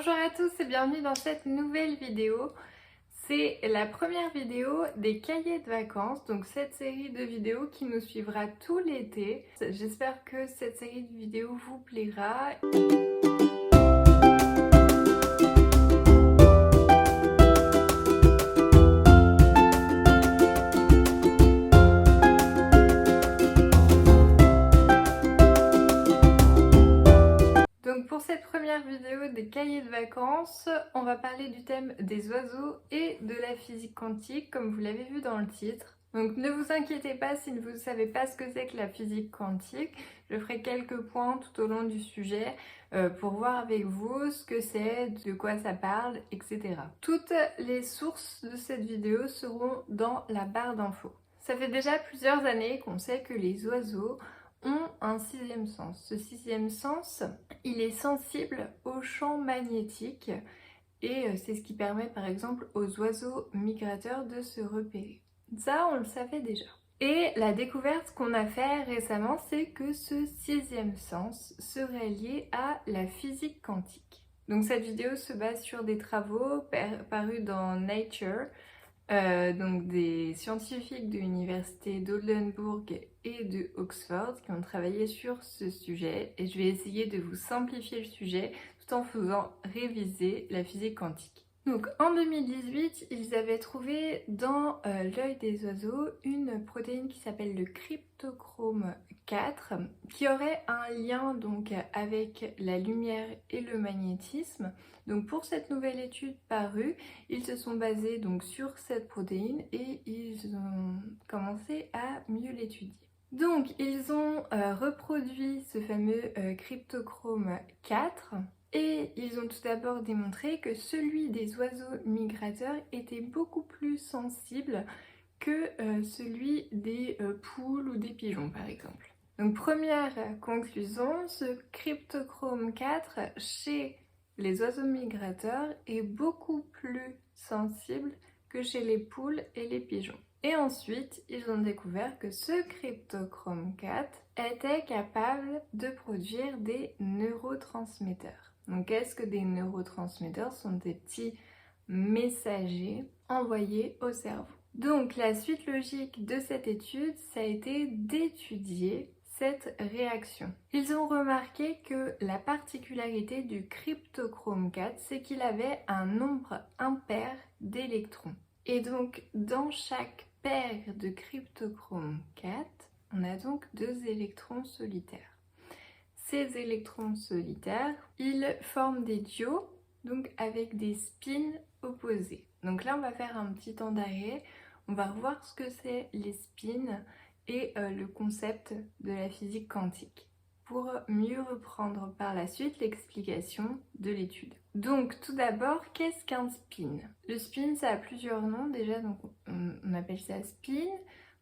Bonjour à tous et bienvenue dans cette nouvelle vidéo. C'est la première vidéo des cahiers de vacances, donc cette série de vidéos qui nous suivra tout l'été. J'espère que cette série de vidéos vous plaira. Donc pour cette première vidéo des cahiers de vacances, on va parler du thème des oiseaux et de la physique quantique, comme vous l'avez vu dans le titre. Donc ne vous inquiétez pas si vous ne savez pas ce que c'est que la physique quantique. Je ferai quelques points tout au long du sujet pour voir avec vous ce que c'est, de quoi ça parle, etc. Toutes les sources de cette vidéo seront dans la barre d'infos. Ça fait déjà plusieurs années qu'on sait que les oiseaux ont un sixième sens. Ce sixième sens, il est sensible au champ magnétique et c'est ce qui permet par exemple aux oiseaux migrateurs de se repérer. Ça, on le savait déjà. Et la découverte qu'on a faite récemment, c'est que ce sixième sens serait lié à la physique quantique. Donc cette vidéo se base sur des travaux parus dans Nature, donc des scientifiques de l'université d'Oldenburg et de Oxford qui ont travaillé sur ce sujet, et je vais essayer de vous simplifier le sujet tout en faisant réviser la physique quantique. Donc en 2018, ils avaient trouvé dans l'œil des oiseaux une protéine qui s'appelle le cryptochrome 4 qui aurait un lien donc avec la lumière et le magnétisme. Donc pour cette nouvelle étude parue, ils se sont basés donc sur cette protéine et ils ont commencé à mieux l'étudier. Donc ils ont reproduit ce fameux cryptochrome 4 et ils ont tout d'abord démontré que celui des oiseaux migrateurs était beaucoup plus sensible que celui des poules ou des pigeons par exemple. Donc première conclusion, ce cryptochrome 4 chez les oiseaux migrateurs est beaucoup plus sensible que chez les poules et les pigeons. Et ensuite, ils ont découvert que ce cryptochrome 4 était capable de produire des neurotransmetteurs. Donc qu'est-ce que des neurotransmetteurs? Ce sont des petits messagers envoyés au cerveau. Donc la suite logique de cette étude, ça a été d'étudier cette réaction. Ils ont remarqué que la particularité du cryptochrome 4, c'est qu'il avait un nombre impair d'électrons. Et donc dans chaque paire de cryptochrome 4, on a donc 2 électrons solitaires. Ces électrons solitaires, ils forment des dios, donc avec des spins opposés. Donc là, on va faire un petit temps d'arrêt. On va revoir ce que c'est les spins et le concept de la physique quantique pour mieux reprendre par la suite l'explication de l'étude. Donc tout d'abord, qu'est-ce qu'un spin? Le spin, ça a plusieurs noms déjà, donc on appelle ça spin,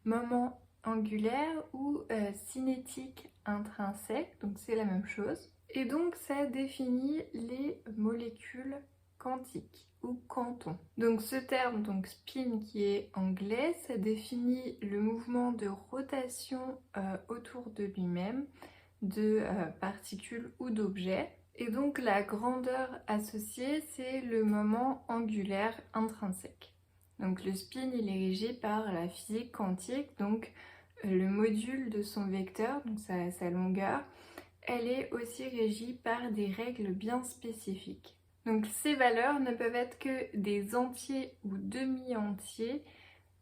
moment angulaire ou cinétique intrinsèque, donc c'est la même chose. Et donc ça définit les molécules quantiques ou quantons. Donc ce terme, donc spin qui est anglais, ça définit le mouvement de rotation autour de lui-même de particules ou d'objets. Et donc la grandeur associée, c'est le moment angulaire intrinsèque. Donc le spin, il est régi par la physique quantique, donc le module de son vecteur, donc sa longueur, elle est aussi régie par des règles bien spécifiques. Donc ces valeurs ne peuvent être que des entiers ou demi-entiers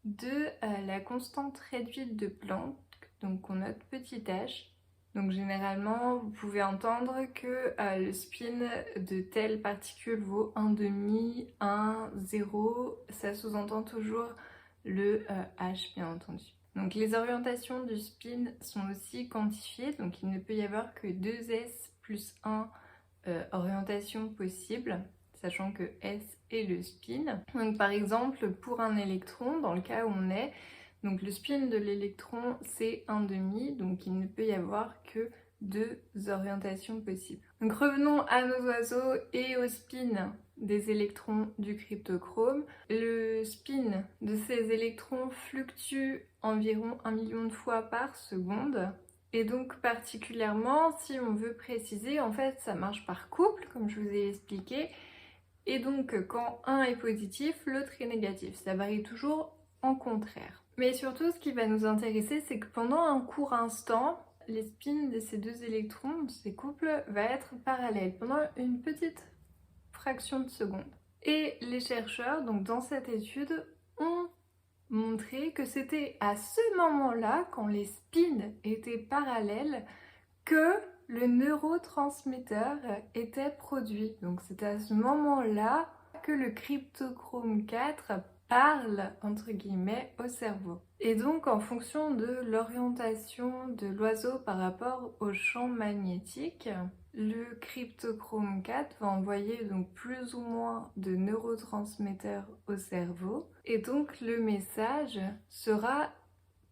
de la constante réduite de Planck, donc qu'on note petit h. Donc généralement, vous pouvez entendre que le spin de telle particule vaut 1 demi, 1, 0, ça sous-entend toujours le h bien entendu. Donc les orientations du spin sont aussi quantifiées, donc il ne peut y avoir que 2s plus 1 orientations possibles, sachant que S est le spin. Donc par exemple, pour un électron, dans le cas où on est, donc le spin de l'électron c'est 1 demi, donc il ne peut y avoir que 2 orientations possibles. Donc revenons à nos oiseaux et au spin des électrons du cryptochrome. Le spin de ces électrons fluctue environ 1 million de fois par seconde. Et donc particulièrement, si on veut préciser, en fait ça marche par couple, comme je vous ai expliqué, Et donc quand un est positif, l'autre est négatif. Ça varie toujours en contraire. Mais surtout, ce qui va nous intéresser, c'est que pendant un court instant, les spins de ces deux électrons, de ces couples, va être parallèles pendant une petite fraction de seconde. Et les chercheurs, donc dans cette étude, ont montré que c'était à ce moment-là, quand les spins étaient parallèles, que le neurotransmetteur était produit. Donc c'est à ce moment-là que le cryptochrome 4 parle, entre guillemets, au cerveau. Et donc en fonction de l'orientation de l'oiseau par rapport au champ magnétique, le cryptochrome 4 va envoyer donc plus ou moins de neurotransmetteurs au cerveau. Et donc le message sera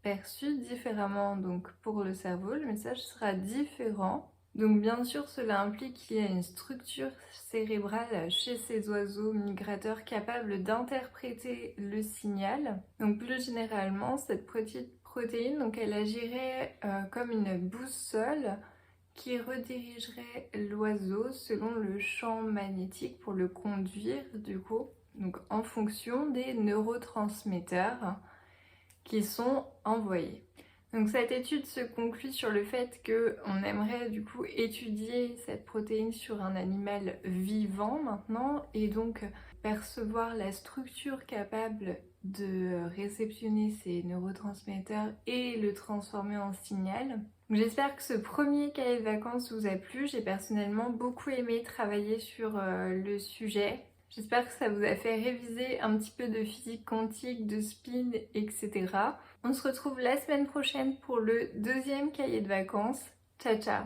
perçu différemment. Donc pour le cerveau, le message sera différent. Donc bien sûr, cela implique qu'il y a une structure cérébrale chez ces oiseaux migrateurs capables d'interpréter le signal. Donc plus généralement, cette petite protéine, donc elle agirait comme une boussole qui redirigerait l'oiseau selon le champ magnétique pour le conduire du coup, donc en fonction des neurotransmetteurs qui sont envoyés. Donc cette étude se conclut sur le fait qu'on aimerait du coup étudier cette protéine sur un animal vivant maintenant et donc percevoir la structure capable de réceptionner ces neurotransmetteurs et le transformer en signal. J'espère que ce premier cahier de vacances vous a plu. J'ai personnellement beaucoup aimé travailler sur le sujet. J'espère que ça vous a fait réviser un petit peu de physique quantique, de spin, etc. On se retrouve la semaine prochaine pour le deuxième cahier de vacances. Ciao ciao!